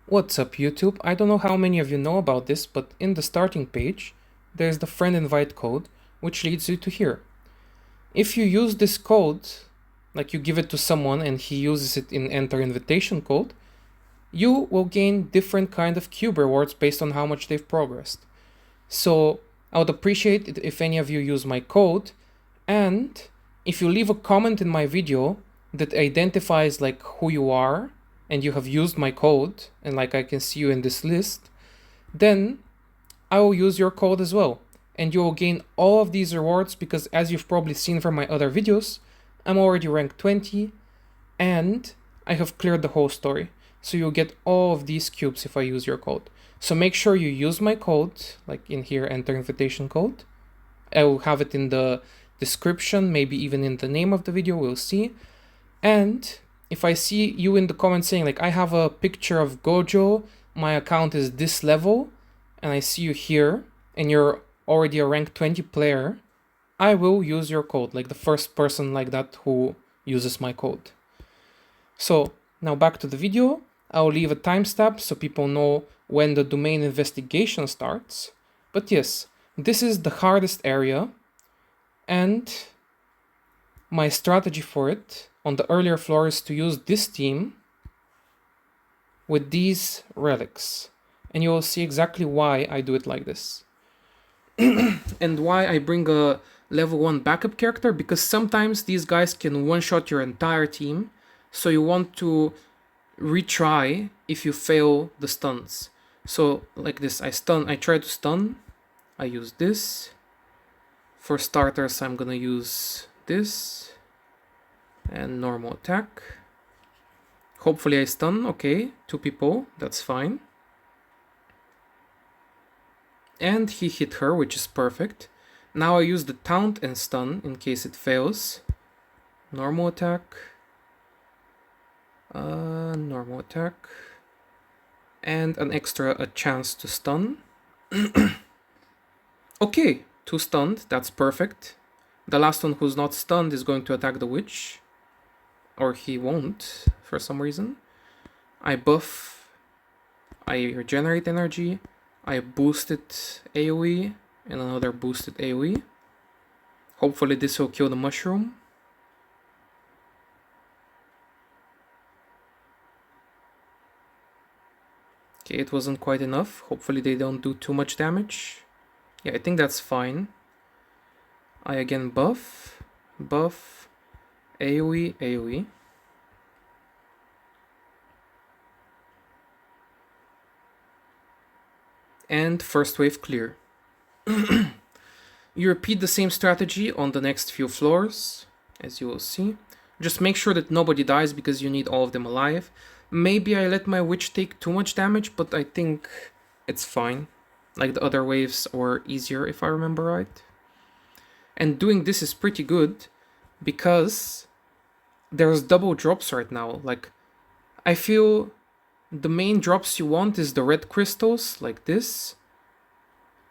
What's up YouTube? I don't know how many of you know about this, but in the starting page, there's the friend invite code, which leads you to here. If you use this code, like you give it to someone and he uses it in enter invitation code, you will gain different kind of cube rewards based on how much they've progressed. So I would appreciate it if any of you use my code, and if you leave a comment in my video that identifies like who you are and you have used my code and like I can see you in this list, then I will use your code as well. And you will gain all of these rewards because, as you've probably seen from my other videos, I'm already ranked 20 and I have cleared the whole story. So you'll get all of these cubes if I use your code. So make sure you use my code, like in here, enter invitation code. I will have it in the description, maybe even in the name of the video, we'll see. And if I see you in the comments saying like, I have a picture of Gojo, my account is this level, and I see you here, and you're already a rank 20 player, I will use your code, like the first person like that who uses my code. So now back to the video. I'll leave a timestamp so people know when the domain investigation starts. But yes, this is the hardest area, and my strategy for it on the earlier floor is to use this team with these relics. And you will see exactly why I do it like this. And why I bring a level 1 backup character, because sometimes these guys can one-shot your entire team, so you want to retry if you fail the stuns. So like this, I try to stun, I use this. For starters, I'm gonna use this and normal attack. Hopefully I stun. Okay, 2 people, that's fine. And he hit her, which is perfect. Now I use the taunt and stun in case it fails. Normal attack. Normal attack. And an extra chance to stun. Okay, 2 stunned, that's perfect. The last one who's not stunned is going to attack the witch. Or he won't, for some reason. I buff. I regenerate energy. I boosted AoE and another boosted AoE. Hopefully this will kill the mushroom. Okay, it wasn't quite enough. Hopefully they don't do too much damage. Yeah, I think that's fine. I again buff, AoE, AoE. And first wave clear. You repeat the same strategy on the next few floors, as you will see. Just make sure that nobody dies because you need all of them alive. Maybe I let my witch take too much damage, but I think it's fine. Like the other waves were easier, if I remember right. And doing this is pretty good because there's double drops right now. Like, I feel the main drops you want is the red crystals, like this,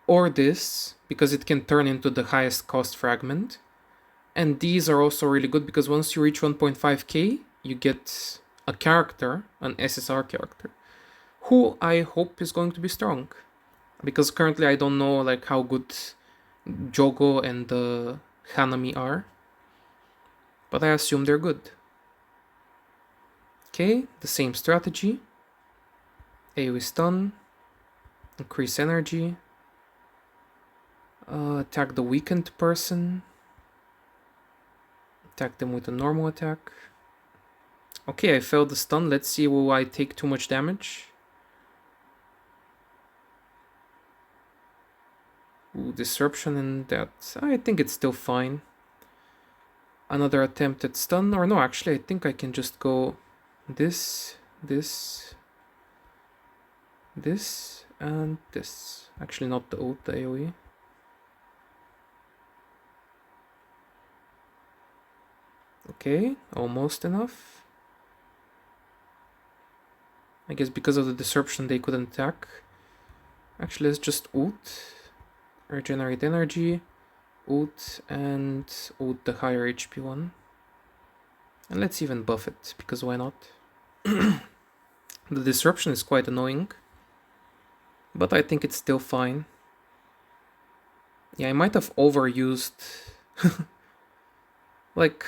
or this, because it can turn into the highest cost fragment. And these are also really good because once you reach 1.5k, you get a character, an SSR character, who I hope is going to be strong. Because currently I don't know like how good Jogo and the Hanami are, but I assume they're good. Okay, the same strategy. AoE stun, increase energy, attack the weakened person, attack them with a normal attack. Okay, I failed the stun. Let's see, will I take too much damage? Ooh, disruption and that. I think it's still fine. Another attempt at stun, or no, actually I think I can just go this, and this. Actually not the ult, the AoE. Okay, almost enough. I guess because of the disruption they couldn't attack. Actually, let's just ult. Regenerate energy. Ult and ult the higher HP one. And let's even buff it, because why not? The disruption is quite annoying, but I think it's still fine. Yeah, I might have overused... like,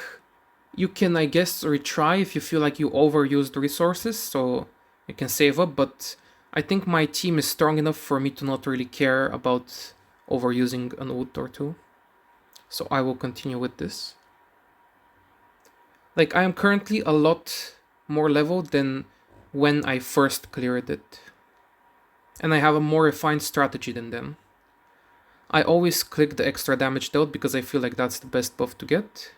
you can, I guess, retry if you feel like you overused resources, so you can save up, but I think my team is strong enough for me to not really care about overusing an ult or two. So I will continue with this. Like, I am currently a lot more level than when I first cleared it. And I have a more refined strategy than them. I always click the extra damage dealt because I feel like that's the best buff to get.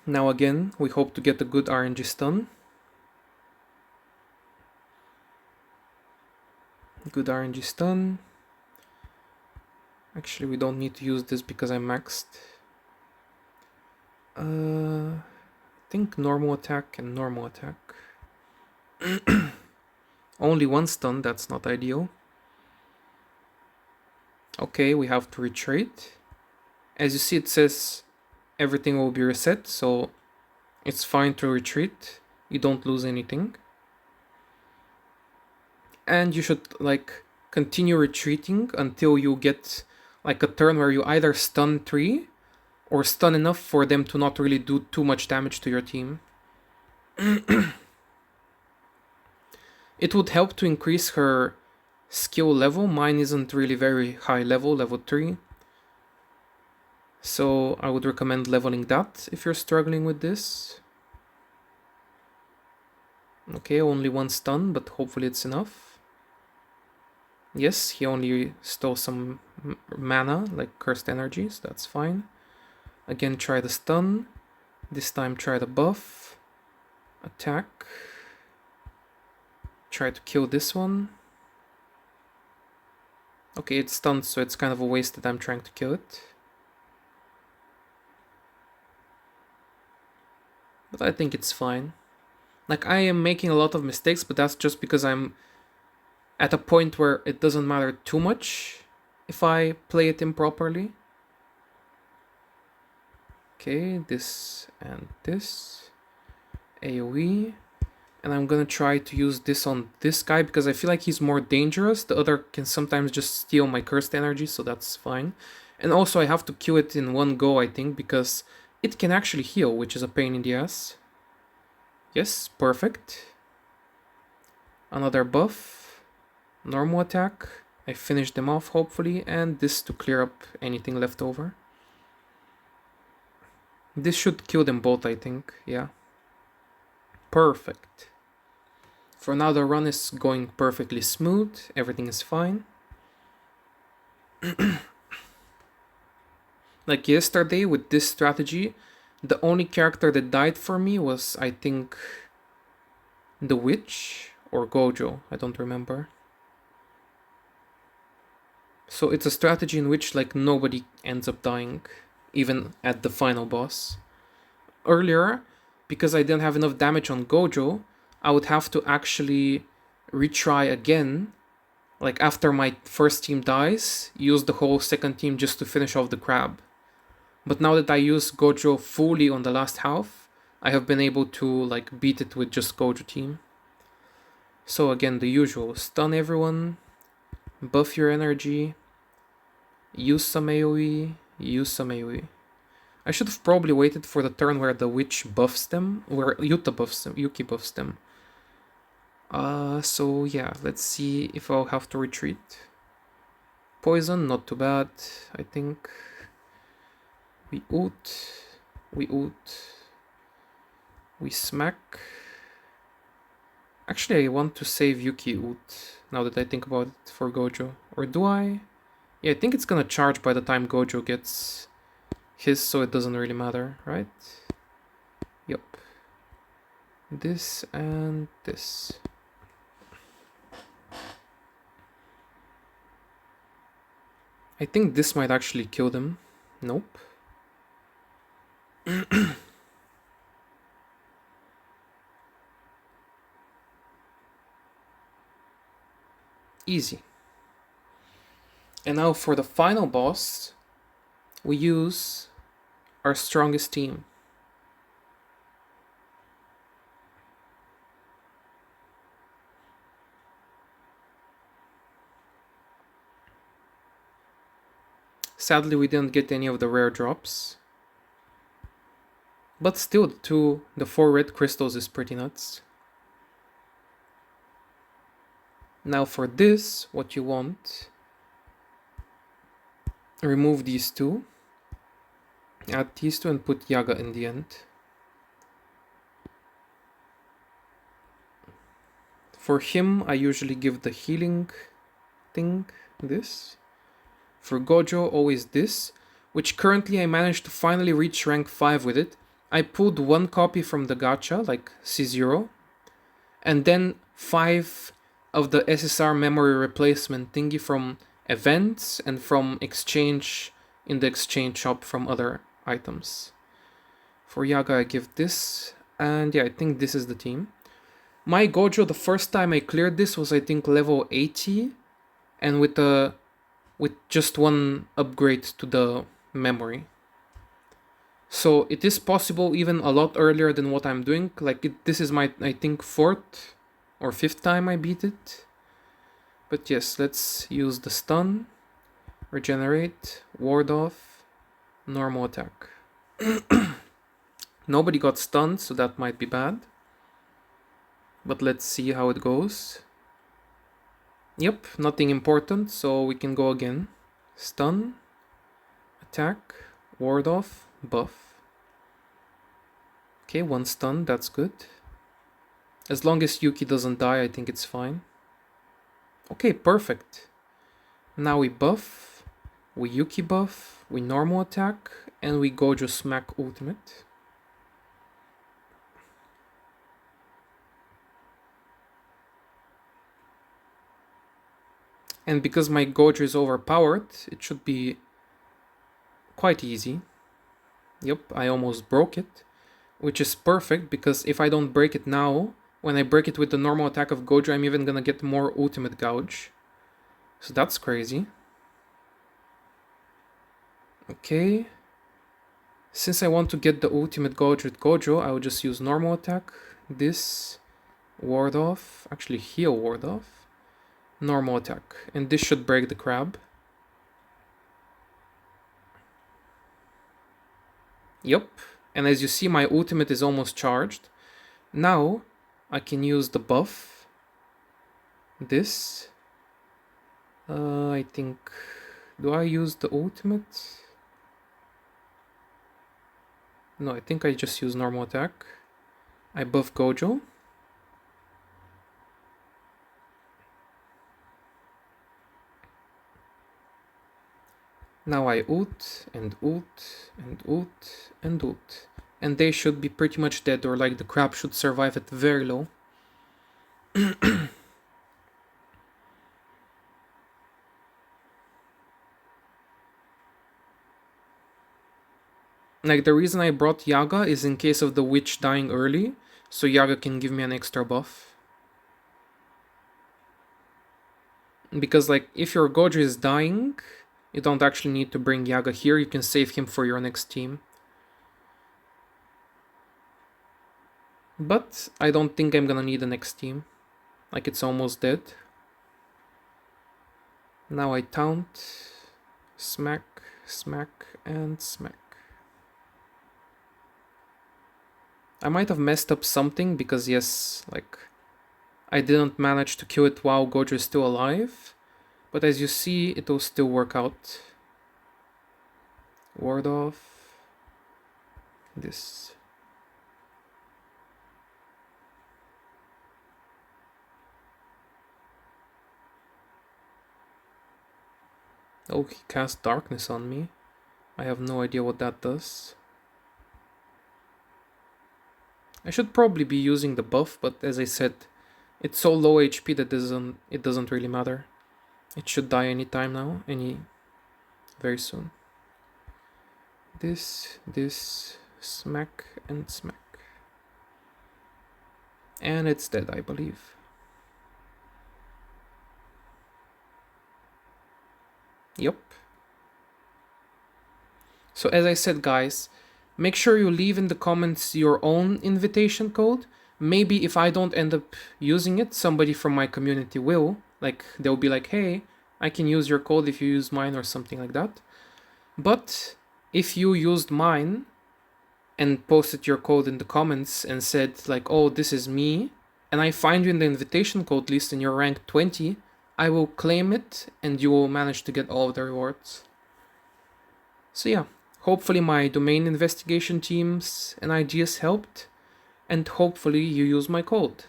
Now again, we hope to get a good RNG stun. Good RNG stun. Actually, we don't need to use this because I'm maxed. I think normal attack and normal attack. Only one stun, that's not ideal. Okay, we have to retreat. As you see, it says everything will be reset, so it's fine to retreat. You don't lose anything. And you should like continue retreating until you get like a turn where you either stun 3 or stun enough for them to not really do too much damage to your team. It would help to increase her skill level. Mine isn't really very high level, level 3. So I would recommend leveling that if you're struggling with this. Okay, only one stun, but hopefully it's enough. Yes, he only stole some mana, like cursed energies, that's fine. Again, try the stun. This time try the buff. Attack. Try to kill this one. Okay, it's stunned, so it's kind of a waste that I'm trying to kill it. But I think it's fine. Like, I am making a lot of mistakes, but that's just because I'm at a point where it doesn't matter too much if I play it improperly. Okay, this and this. AoE. And I'm gonna try to use this on this guy because I feel like he's more dangerous. The other can sometimes just steal my cursed energy, so that's fine. And also I have to kill it in one go, I think, because it can actually heal, which is a pain in the ass. Yes, perfect. Another buff. Normal attack. I finished them off, hopefully, and this to clear up anything left over. This should kill them both, I think, yeah. Perfect. For now, the run is going perfectly smooth. Everything is fine. Like yesterday with this strategy, the only character that died for me was, I think, the witch or Gojo. I don't remember. So it's a strategy in which like nobody ends up dying, even at the final boss. Earlier, because I didn't have enough damage on Gojo, I would have to actually retry again. Like after my first team dies, use the whole second team just to finish off the crab. But now that I use Gojo fully on the last half, I have been able to like beat it with just Gojo team. So again, the usual. Stun everyone, buff your energy, use some AoE, use some AoE. I should have probably waited for the turn where the witch buffs them, where Yuki buffs them. So yeah, let's see if I'll have to retreat. Poison, not too bad, I think. We ult, we smack. Actually, I want to save Yuki ult, now that I think about it, for Gojo. Or do I? Yeah, I think it's gonna charge by the time Gojo gets his, so it doesn't really matter, right? Yup. This and this. I think this might actually kill them. Nope. Easy. And now for the final boss, we use our strongest team. Sadly, we didn't get any of the rare drops. But still, the 4 red crystals is pretty nuts. Now for this, what you want, remove these 2. Add these 2 and put Yaga in the end. For him, I usually give the healing thing, this. For Gojo, always this, which currently I managed to finally reach rank 5 with it. I pulled 1 copy from the gacha, like C0, and then 5 of the SSR memory replacement thingy from events and from exchange in the exchange shop from other items. For Yaga, I give this, and yeah, I think this is the team. My Gojo, the first time I cleared this was I think level 80, and with just 1 upgrade to the memory. So it is possible even a lot earlier than what I'm doing. Like this is my, I think, 4th or 5th time I beat it. But yes, let's use the stun, regenerate, ward off, normal attack. Nobody got stunned, so that might be bad. But let's see how it goes. Yep, nothing important, so we can go again. Stun, attack, ward off, buff. Okay, 1 stun, that's good. As long as Yuki doesn't die, I think it's fine. Okay, perfect. Now we buff, we Yuki buff, we normal attack, and we Gojo smack ultimate. And because my Gojo is overpowered, it should be quite easy. Yep, I almost broke it, which is perfect, because if I don't break it now, when I break it with the normal attack of Gojo, I'm even gonna get more ultimate gouge. So that's crazy. Okay. Since I want to get the ultimate gouge with Gojo, I will just use normal attack. This, ward off, actually heal ward off, normal attack. And this should break the crab. Yep. And as you see, my ultimate is almost charged. Now I can use the buff. This. I think... Do I use the ultimate? No, I think I just use normal attack. I buff Gojo. Now I ult, and ult, and ult, and ult. And they should be pretty much dead, or like the crab should survive at very low. Like the reason I brought Yaga is in case of the witch dying early, so Yaga can give me an extra buff. Because like if your Gojo is dying, you don't actually need to bring Yaga here, you can save him for your next team. But I don't think I'm gonna need the next team. Like it's almost dead. Now I taunt, smack, smack, and smack. I might have messed up something because yes, like I didn't manage to kill it while Gojo is still alive. But as you see, it will still work out. Ward off. This. Oh, he cast darkness on me. I have no idea what that does. I should probably be using the buff, but as I said, it's so low HP that it doesn't really matter. It should die anytime now, very soon. This, smack, and smack. And it's dead, I believe. Yep. So as I said, guys, make sure you leave in the comments your own invitation code. Maybe if I don't end up using it, somebody from my community will. Like, they'll be like, hey, I can use your code if you use mine or something like that. But if you used mine and posted your code in the comments and said like, oh, this is me, and I find you in the invitation code list and you're rank 20, I will claim it and you will manage to get all of the rewards. So yeah, hopefully my domain investigation teams and ideas helped, and hopefully you use my code.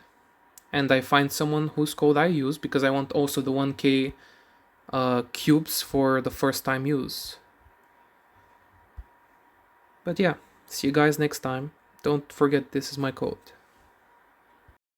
And I find someone whose code I use, because I want also the 1k cubes for the first time use. But yeah, see you guys next time. Don't forget, this is my code.